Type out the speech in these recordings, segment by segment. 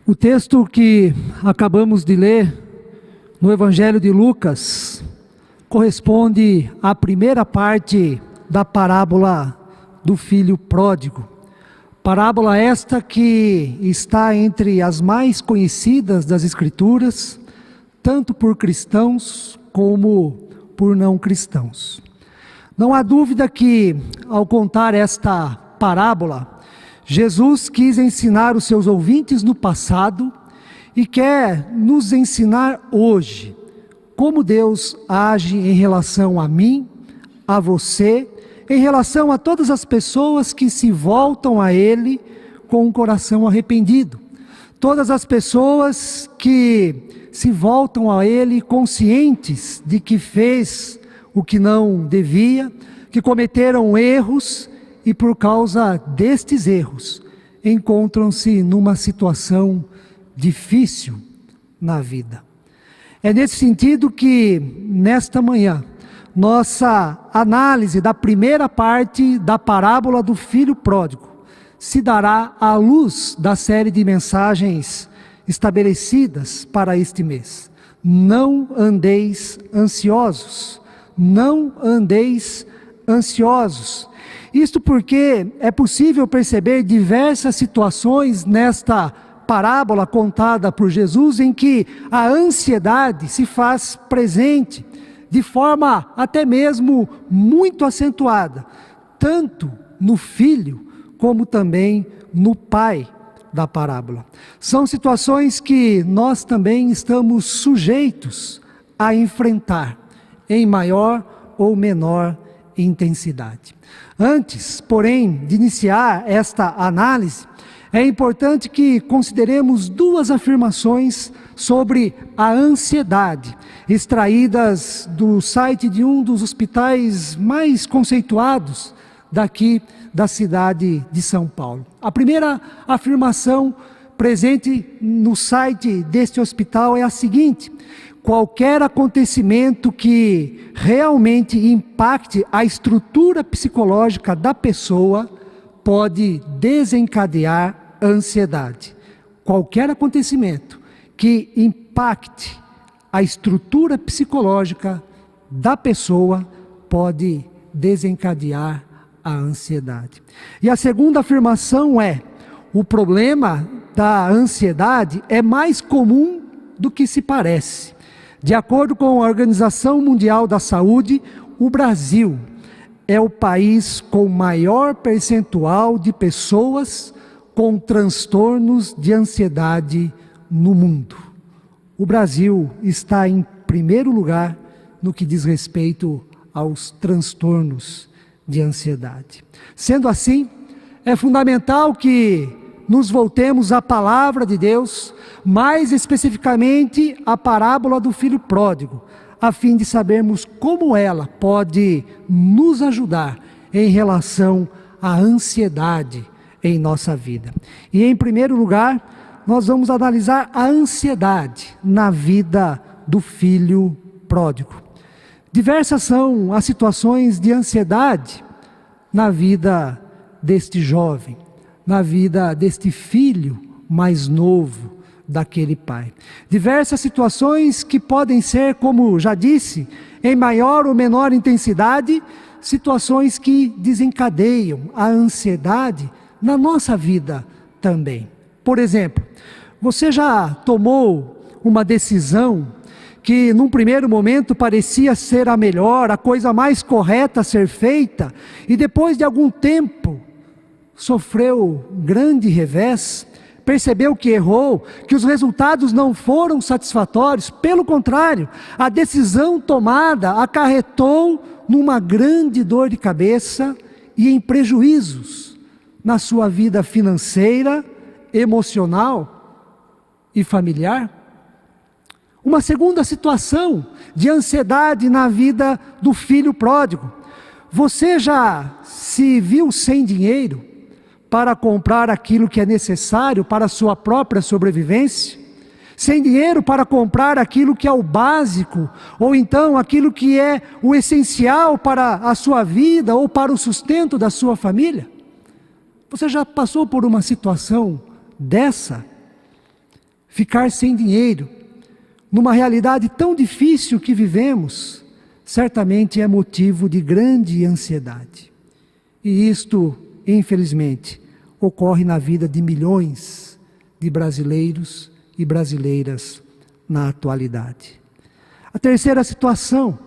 O texto que acabamos de ler no Evangelho de Lucas corresponde à primeira parte da parábola do filho pródigo. Parábola esta que está entre as mais conhecidas das Escrituras, tanto por cristãos como por não cristãos. Não há dúvida que, ao contar esta parábola, Jesus quis ensinar os seus ouvintes no passado e quer nos ensinar hoje como Deus age em relação a mim, a você, em relação a todas as pessoas que se voltam a Ele com um coração arrependido. Todas as pessoas que se voltam a Ele conscientes de que fez o que não devia, que cometeram erros e por causa destes erros encontram-se numa situação difícil na vida. É nesse sentido que, nesta manhã, nossa análise da primeira parte da parábola do filho pródigo se dará à luz da série de mensagens estabelecidas para este mês. Não andeis ansiosos, não andeis ansiosos. Isto porque é possível perceber diversas situações nesta parábola contada por Jesus em que a ansiedade se faz presente de forma até mesmo muito acentuada, tanto no filho como também no pai da parábola. São situações que nós também estamos sujeitos a enfrentar em maior ou menor intensidade. Antes, porém, de iniciar esta análise, é importante que consideremos duas afirmações sobre a ansiedade, extraídas do site de um dos hospitais mais conceituados daqui da cidade de São Paulo. A primeira afirmação presente no site deste hospital é a seguinte: qualquer acontecimento que realmente impacte a estrutura psicológica da pessoa pode desencadear ansiedade. Qualquer acontecimento que impacte a estrutura psicológica da pessoa pode desencadear a ansiedade. E a segunda afirmação é: o problema da ansiedade é mais comum do que se parece. De acordo com a Organização Mundial da Saúde, o Brasil é o país com maior percentual de pessoas com transtornos de ansiedade no mundo. O Brasil está em primeiro lugar no que diz respeito aos transtornos de ansiedade. Sendo assim, é fundamental que nos voltemos à palavra de Deus, mais especificamente à parábola do filho pródigo, a fim de sabermos como ela pode nos ajudar em relação à ansiedade em nossa vida. E em primeiro lugar, nós vamos analisar a ansiedade na vida do filho pródigo. Diversas são as situações de ansiedade na vida deste jovem, na vida deste filho mais novo daquele pai. Diversas situações que podem ser, como já disse, em maior ou menor intensidade, situações que desencadeiam a ansiedade na nossa vida também. Por exemplo, você já tomou uma decisão que num primeiro momento parecia ser a melhor, a coisa mais correta a ser feita, e depois de algum tempo sofreu grande revés, percebeu que errou, que os resultados não foram satisfatórios, pelo contrário, a decisão tomada acarretou numa grande dor de cabeça e em prejuízos na sua vida financeira, emocional e familiar? Uma segunda situação de ansiedade na vida do filho pródigo. Você já se viu sem dinheiro para comprar aquilo que é necessário para a sua própria sobrevivência? sem dinheiro para comprar aquilo que é o básico, ou então aquilo que é o essencial para a sua vida ou para o sustento da sua família? Você já passou por uma situação dessa? Ficar sem dinheiro, numa realidade tão difícil que vivemos, certamente é motivo de grande ansiedade. E isto, infelizmente, ocorre na vida de milhões de brasileiros e brasileiras na atualidade. A terceira situação: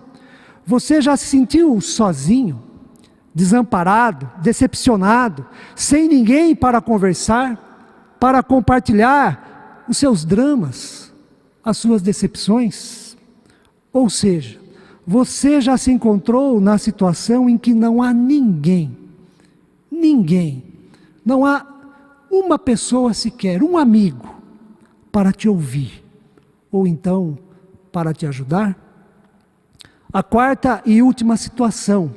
você já se sentiu sozinho, desamparado, decepcionado, sem ninguém para conversar, para compartilhar os seus dramas, as suas decepções? Ou seja, você já se encontrou na situação em que não há ninguém, não há uma pessoa sequer, um amigo, para te ouvir, ou então para te ajudar? A quarta e última situação: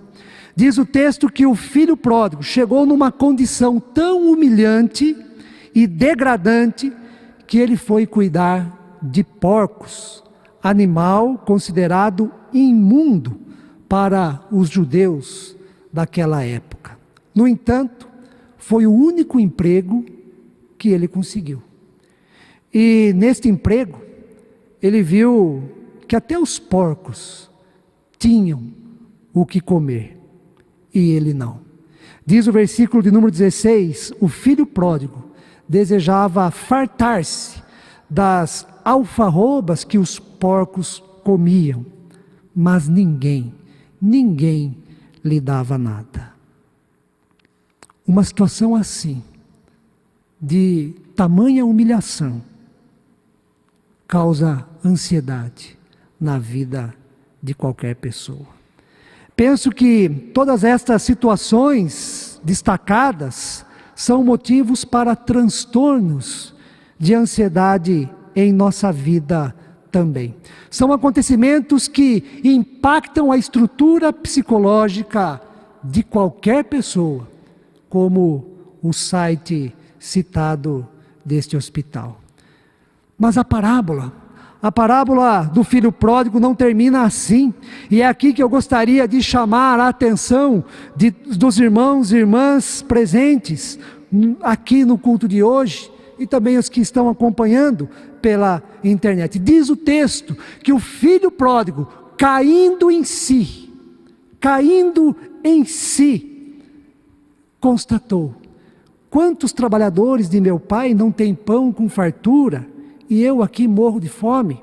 diz o texto que o filho pródigo chegou numa condição tão humilhante e degradante que ele foi cuidar de porcos, animal considerado imundo para os judeus daquela época. No entanto, foi o único emprego que ele conseguiu. E neste emprego, ele viu que até os porcos tinham o que comer, e ele não. Diz o versículo de número 16, o filho pródigo desejava fartar-se das alfarrobas que os porcos comiam, mas ninguém lhe dava nada. Uma situação assim, de tamanha humilhação, causa ansiedade na vida de qualquer pessoa. Penso que todas estas situações destacadas são motivos para transtornos de ansiedade em nossa vida também. São acontecimentos que impactam a estrutura psicológica de qualquer pessoa, como o site citado deste hospital. Mas a parábola do filho pródigo não termina assim, e é aqui que eu gostaria de chamar a atenção dos irmãos e irmãs presentes aqui no culto de hoje, e também os que estão acompanhando pela internet. Diz o texto que o filho pródigo, caindo em si, constatou: quantos trabalhadores de meu pai não têm pão com fartura, e eu aqui morro de fome?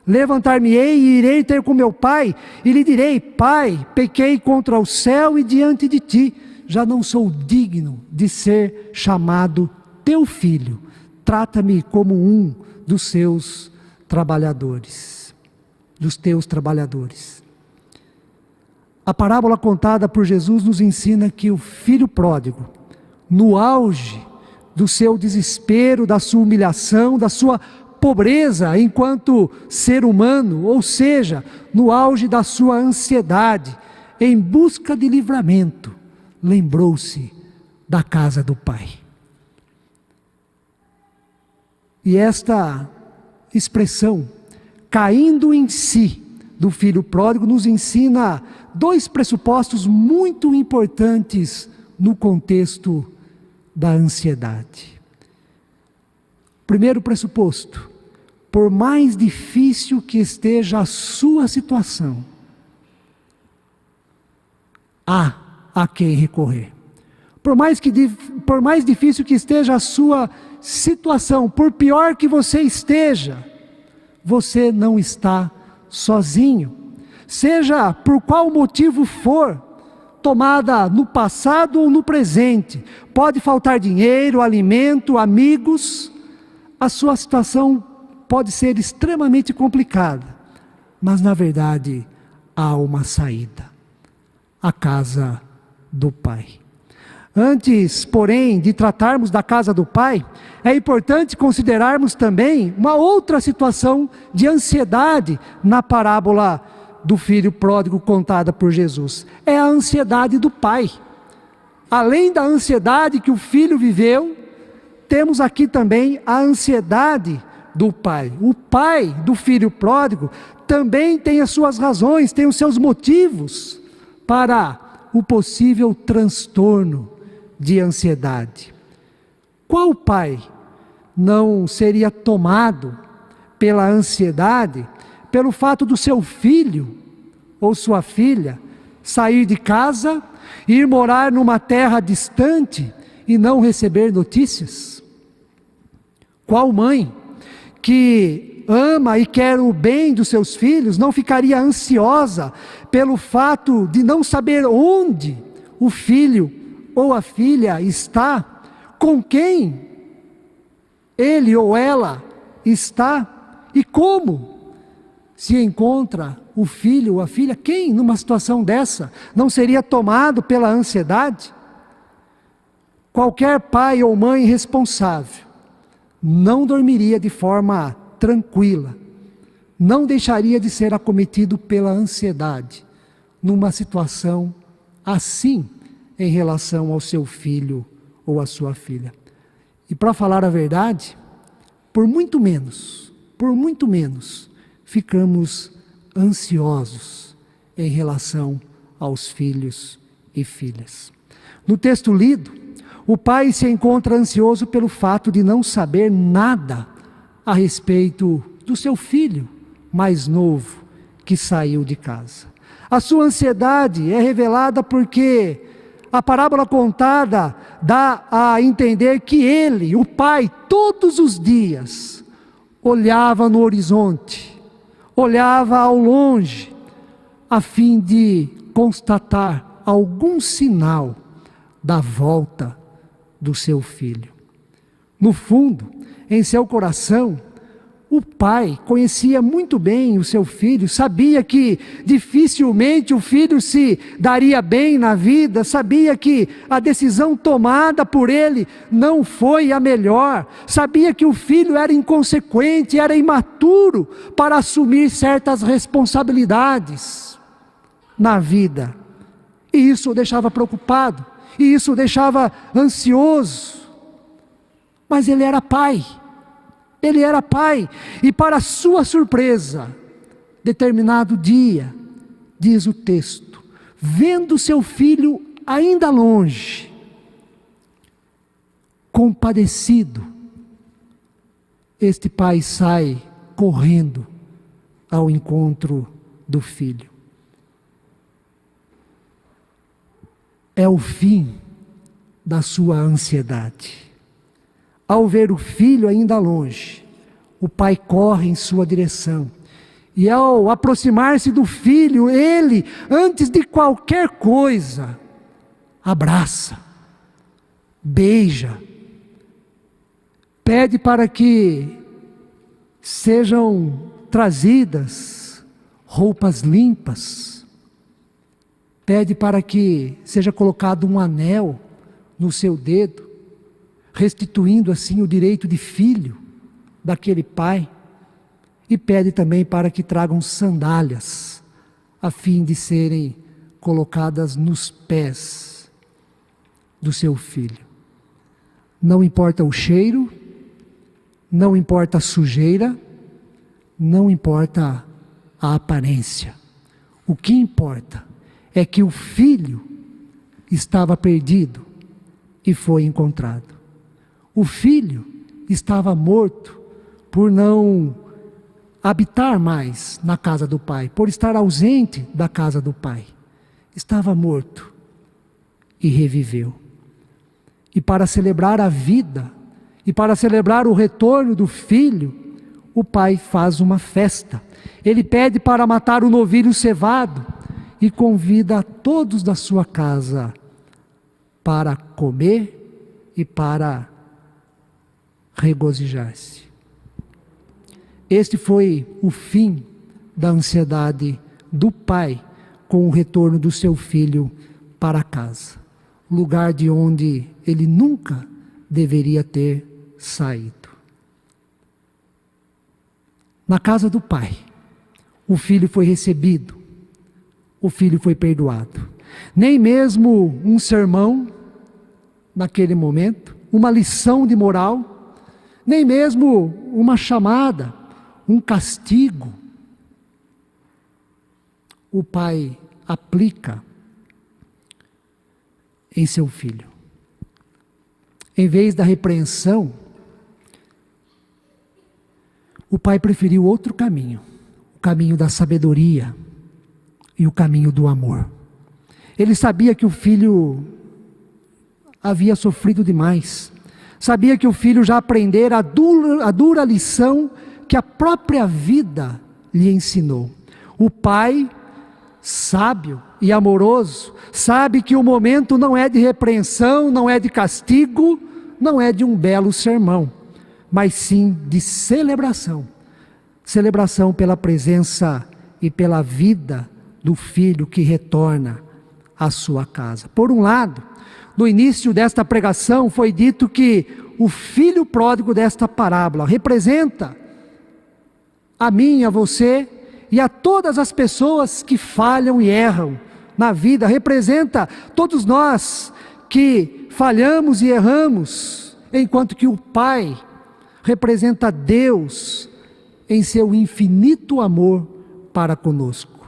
Levantar-me-ei e irei ter com meu pai, e lhe direi: Pai, pequei contra o céu e diante de ti, já não sou digno de ser chamado teu filho, trata-me como um dos seus trabalhadores, dos teus trabalhadores. A parábola contada por Jesus nos ensina que o filho pródigo, no auge do seu desespero, da sua humilhação, da sua pobreza enquanto ser humano, ou seja, no auge da sua ansiedade, em busca de livramento, lembrou-se da casa do Pai. E esta expressão, caindo em si, do filho pródigo, nos ensina dois pressupostos muito importantes no contexto da ansiedade. Primeiro pressuposto: por mais difícil que esteja a sua situação, há a quem recorrer. Por mais difícil que esteja a sua situação, por pior que você esteja, você não está sozinho. Seja por qual motivo for, tomada no passado ou no presente, pode faltar dinheiro, alimento, amigos, a sua situação pode ser extremamente complicada, mas na verdade há uma saída: a casa do Pai. Antes, porém, de tratarmos da casa do Pai, é importante considerarmos também uma outra situação de ansiedade na parábola do filho pródigo contada por Jesus. É a ansiedade do pai. Além da ansiedade que o filho viveu, temos aqui também a ansiedade do pai. O pai do filho pródigo também tem as suas razões, tem os seus motivos para o possível transtorno de ansiedade. Qual pai não seria tomado pela ansiedade pelo fato do seu filho ou sua filha sair de casa, ir morar numa terra distante e não receber notícias? Qual mãe que ama e quer o bem dos seus filhos não ficaria ansiosa pelo fato de não saber onde o filho ou a filha está, com quem ele ou ela está e como se encontra o filho ou a filha? Quem numa situação dessa não seria tomado pela ansiedade? Qualquer pai ou mãe responsável não dormiria de forma tranquila, não deixaria de ser acometido pela ansiedade numa situação assim em relação ao seu filho ou à sua filha. E para falar a verdade, por muito menos, ficamos ansiosos em relação aos filhos e filhas. No texto lido, o pai se encontra ansioso pelo fato de não saber nada a respeito do seu filho mais novo que saiu de casa. A sua ansiedade é revelada porque a parábola contada dá a entender que ele, o pai, todos os dias olhava no horizonte, olhava ao longe, a fim de constatar algum sinal da volta do seu filho. No fundo, em seu coração, o pai conhecia muito bem o seu filho, sabia que dificilmente o filho se daria bem na vida, sabia que a decisão tomada por ele não foi a melhor, sabia que o filho era inconsequente, era imaturo para assumir certas responsabilidades na vida. E isso o deixava preocupado, e isso o deixava ansioso. Mas ele era pai. Ele era pai, e para sua surpresa, determinado dia, diz o texto, vendo seu filho ainda longe, compadecido, este pai sai correndo ao encontro do filho. É o fim da sua ansiedade. Ao ver o filho ainda longe, o pai corre em sua direção. E ao aproximar-se do filho, ele, antes de qualquer coisa, abraça, beija, pede para que sejam trazidas roupas limpas, pede para que seja colocado um anel no seu dedo, restituindo assim o direito de filho daquele pai, e pede também para que tragam sandálias, a fim de serem colocadas nos pés do seu filho. Não importa o cheiro, não importa a sujeira, não importa a aparência. O que importa é que o filho estava perdido e foi encontrado. O filho estava morto por não habitar mais na casa do pai, por estar ausente da casa do pai. Estava morto e reviveu. E para celebrar a vida, e para celebrar o retorno do filho, o pai faz uma festa. Ele pede para matar o novilho cevado e convida a todos da sua casa para comer e para regozijar-se. Este foi o fim da ansiedade do pai com o retorno do seu filho para casa, lugar de onde ele nunca deveria ter saído. Na casa do pai, o filho foi recebido, o filho foi perdoado. Nem mesmo um sermão, naquele momento, uma lição de moral, nem mesmo uma chamada, um castigo. O pai aplica em seu filho. Em vez da repreensão, o pai preferiu outro caminho, o caminho da sabedoria e o caminho do amor. Ele sabia que o filho havia sofrido demais, sabia que o filho já aprendera a dura lição que a própria vida lhe ensinou. O pai, sábio e amoroso, sabe que o momento não é de repreensão, não é de castigo, não é de um belo sermão, mas sim de celebração. Celebração pela presença e pela vida do filho que retorna à sua casa. Por um lado, no início desta pregação foi dito que o filho pródigo desta parábola representa a mim, a você e a todas as pessoas que falham e erram na vida, representa todos nós que falhamos e erramos, enquanto que o Pai representa Deus em seu infinito amor para conosco.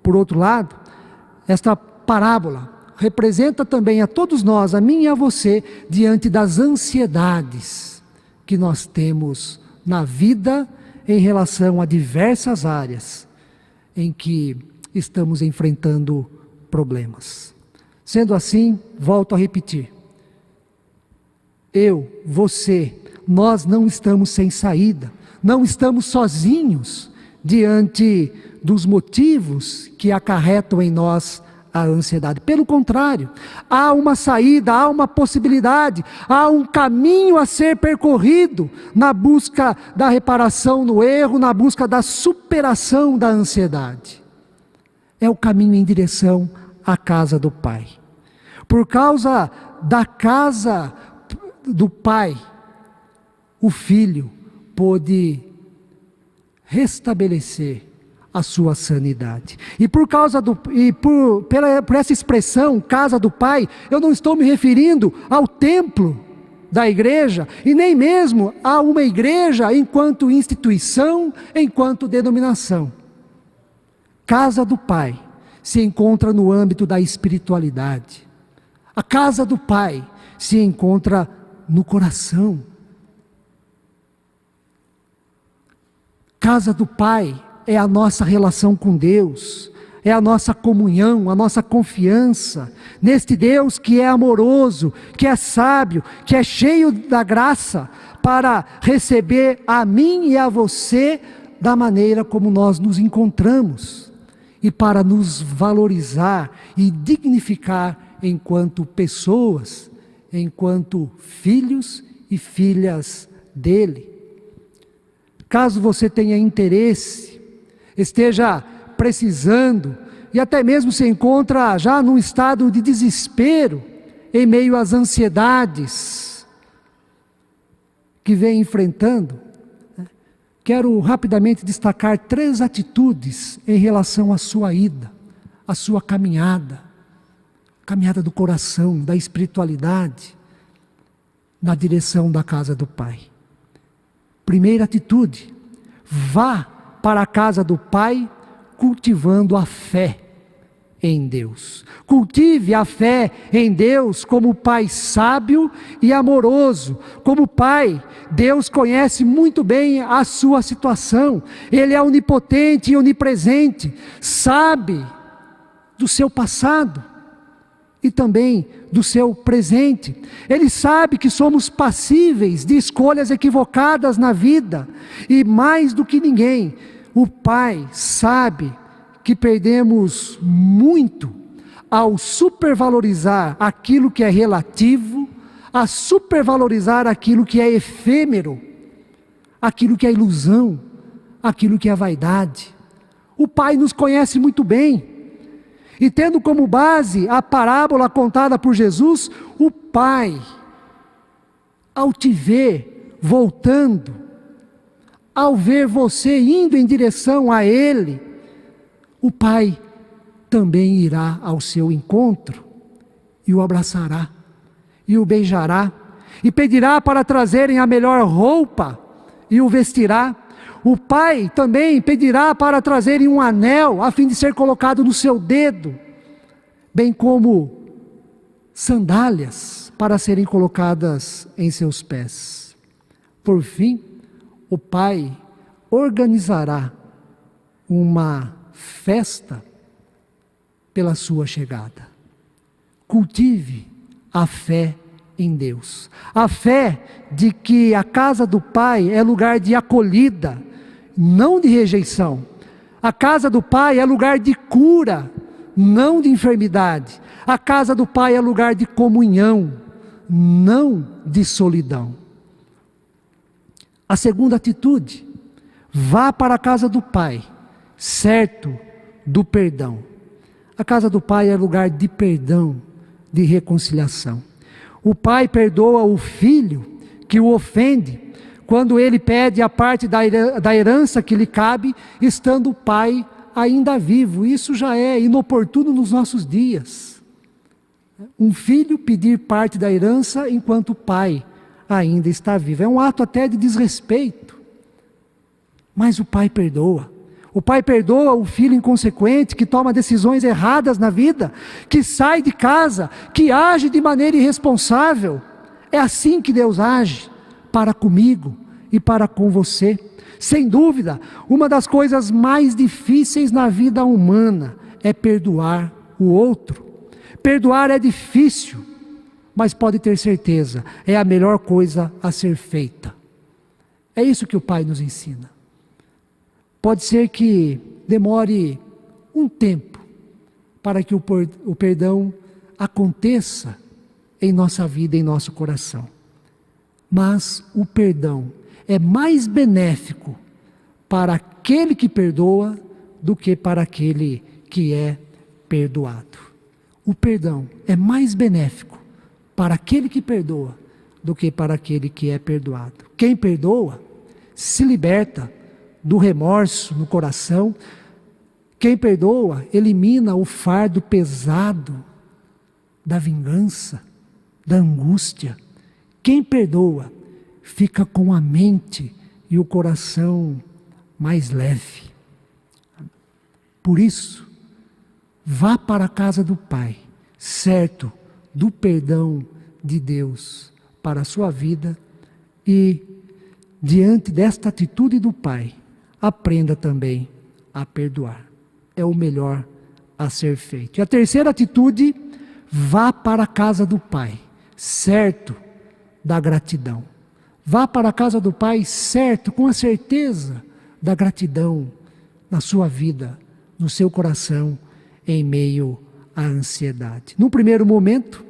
Por outro lado, esta parábola representa também a todos nós, a mim e a você, diante das ansiedades que nós temos na vida em relação a diversas áreas em que estamos enfrentando problemas. Sendo assim, volto a repetir, eu, você, nós não estamos sem saída, não estamos sozinhos diante dos motivos que acarretam em nós a ansiedade. Pelo contrário, há uma saída, há uma possibilidade, há um caminho a ser percorrido na busca da reparação no erro, na busca da superação da ansiedade. É o caminho em direção à casa do Pai. Por causa da casa do Pai, o Filho pôde restabelecer a sua sanidade. E por essa expressão, casa do Pai, eu não estou me referindo ao templo da igreja, e nem mesmo a uma igreja enquanto instituição, enquanto denominação. Casa do Pai se encontra no âmbito da espiritualidade. A casa do Pai se encontra no coração. Casa do Pai é a nossa relação com Deus, é a nossa comunhão, a nossa confiança neste Deus que é amoroso, que é sábio, que é cheio da graça para receber a mim e a você da maneira como nós nos encontramos e para nos valorizar e dignificar enquanto pessoas, enquanto filhos e filhas dele. Caso você tenha interesse, esteja precisando e até mesmo se encontra já num estado de desespero em meio às ansiedades que vem enfrentando, quero rapidamente destacar 3 atitudes em relação à sua ida, à sua caminhada do coração, da espiritualidade, na direção da casa do Pai. Primeira atitude, vá para a casa do Pai, cultivando a fé em Deus. Cultive a fé em Deus como Pai sábio e amoroso. Como Pai, Deus conhece muito bem a sua situação. Ele é onipotente e onipresente, sabe do seu passado e também do seu presente. Ele sabe que somos passíveis de escolhas equivocadas na vida, e mais do que ninguém, o Pai sabe que perdemos muito ao supervalorizar aquilo que é relativo, a supervalorizar aquilo que é efêmero, aquilo que é ilusão, aquilo que é vaidade. O Pai nos conhece muito bem, e tendo como base a parábola contada por Jesus, o Pai, ao te ver voltando, ao ver você indo em direção a Ele, o Pai também irá ao seu encontro, e o abraçará, e o beijará, e pedirá para trazerem a melhor roupa e o vestirá. O pai também pedirá para trazerem um anel a fim de ser colocado no seu dedo, bem como sandálias para serem colocadas em seus pés. Por fim, o pai organizará uma festa pela sua chegada. Cultive a fé em Deus. A fé de que a casa do Pai é lugar de acolhida, não de rejeição. A casa do Pai é lugar de cura, não de enfermidade. A casa do Pai é lugar de comunhão, não de solidão. A segunda atitude: vá para a casa do Pai, certo do perdão. A casa do Pai é lugar de perdão, de reconciliação. O pai perdoa o filho que o ofende, quando ele pede a parte da herança que lhe cabe, estando o pai ainda vivo. Isso já é inoportuno nos nossos dias. Um filho pedir parte da herança enquanto o pai ainda está vivo. É um ato até de desrespeito. Mas o pai perdoa. O pai perdoa o filho inconsequente que toma decisões erradas na vida, que sai de casa, que age de maneira irresponsável. É assim que Deus age para comigo e para com você. Sem dúvida, uma das coisas mais difíceis na vida humana é perdoar o outro. Perdoar é difícil, mas pode ter certeza, é a melhor coisa a ser feita. É isso que o Pai nos ensina. Pode ser que demore um tempo para que o perdão aconteça em nossa vida, em nosso coração. Mas o perdão é mais benéfico para aquele que perdoa do que para aquele que é perdoado. O perdão é mais benéfico para aquele que perdoa do que para aquele que é perdoado. Quem perdoa se liberta do remorso no coração. Quem perdoa elimina o fardo pesado da vingança, da angústia. Quem perdoa fica com a mente e o coração mais leve. Por isso, vá para a casa do Pai, certo do perdão de Deus para a sua vida, e diante desta atitude do Pai, aprenda também a perdoar. É o melhor a ser feito. E a terceira atitude: vá para a casa do Pai, certo da gratidão. Vá para a casa do Pai certo, com a certeza da gratidão na sua vida, no seu coração, em meio à ansiedade. No primeiro momento,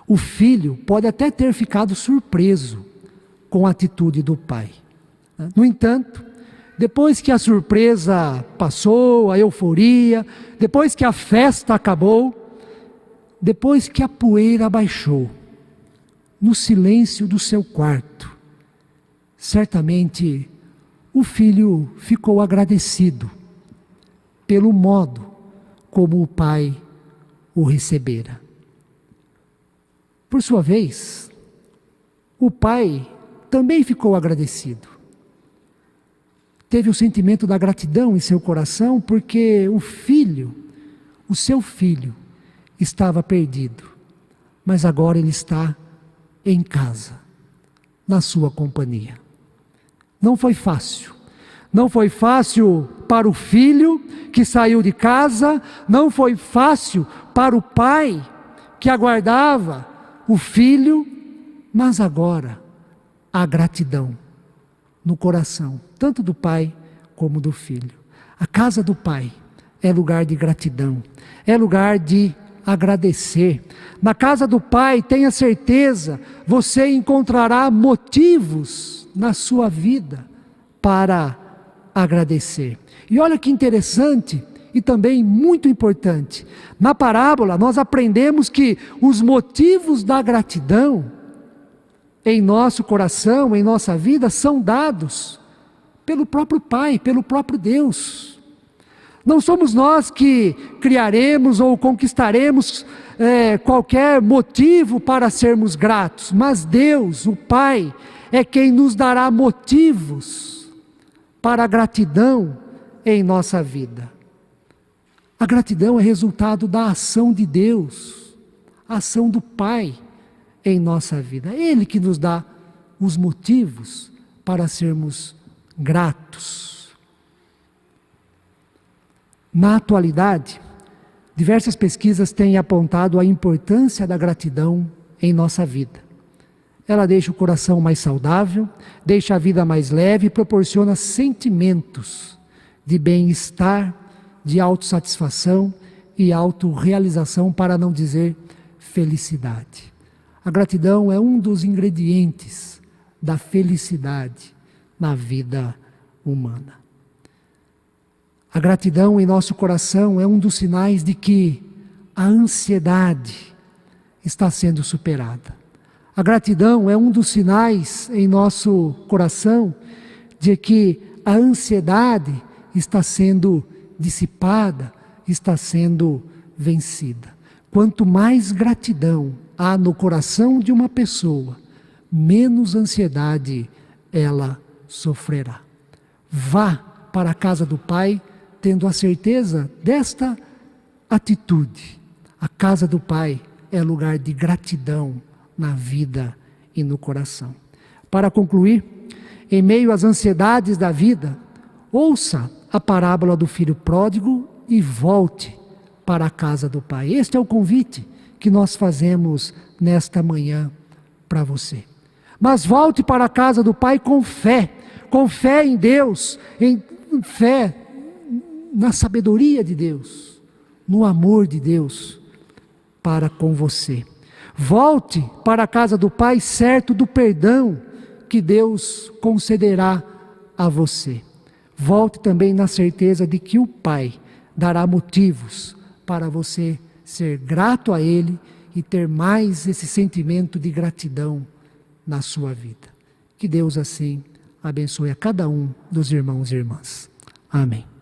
o filho pode até ter ficado surpreso com a atitude do pai. No entanto, depois que a surpresa passou, a euforia, depois que a festa acabou, depois que a poeira abaixou, no silêncio do seu quarto, certamente o filho ficou agradecido pelo modo como o pai o recebera. Por sua vez, o pai também ficou agradecido. Teve o sentimento da gratidão em seu coração, porque o seu filho, estava perdido, mas agora ele está em casa, na sua companhia. Não foi fácil. Não foi fácil para o filho que saiu de casa, não foi fácil para o pai que aguardava o filho, mas agora a gratidão no coração, tanto do pai como do filho. A casa do pai é lugar de gratidão, é lugar de agradecer. Na casa do pai, tenha certeza, você encontrará motivos na sua vida para agradecer. E olha que interessante e também muito importante. Na parábola nós aprendemos que os motivos da gratidão em nosso coração, em nossa vida, são dados pelo próprio Pai, pelo próprio Deus. Não somos nós que criaremos ou conquistaremos qualquer motivo para sermos gratos, mas Deus, o Pai, é quem nos dará motivos para a gratidão em nossa vida. A gratidão é resultado da ação de Deus, a ação do Pai em nossa vida. É Ele que nos dá os motivos para sermos gratos. Na atualidade, diversas pesquisas têm apontado a importância da gratidão em nossa vida. Ela deixa o coração mais saudável, deixa a vida mais leve e proporciona sentimentos de bem-estar, de autossatisfação e autorrealização, para não dizer felicidade. A gratidão é um dos ingredientes da felicidade na vida humana. A gratidão em nosso coração é um dos sinais de que a ansiedade está sendo superada. A gratidão é um dos sinais em nosso coração de que a ansiedade está sendo dissipada, está sendo vencida. Quanto mais gratidão há no coração de uma pessoa, menos ansiedade ela sofrerá. Vá para a casa do Pai tendo a certeza desta atitude. A casa do Pai é lugar de gratidão na vida e no coração. Para concluir, em meio às ansiedades da vida, ouça a parábola do filho pródigo e volte para a casa do Pai. Este é o convite que nós fazemos nesta manhã para você. Mas volte para a casa do Pai com fé em Deus, em fé na sabedoria de Deus, no amor de Deus para com você. Volte para a casa do Pai certo do perdão que Deus concederá a você. Volte também na certeza de que o Pai dará motivos para você ser grato a Ele e ter mais esse sentimento de gratidão na sua vida. Que Deus assim abençoe a cada um dos irmãos e irmãs. Amém.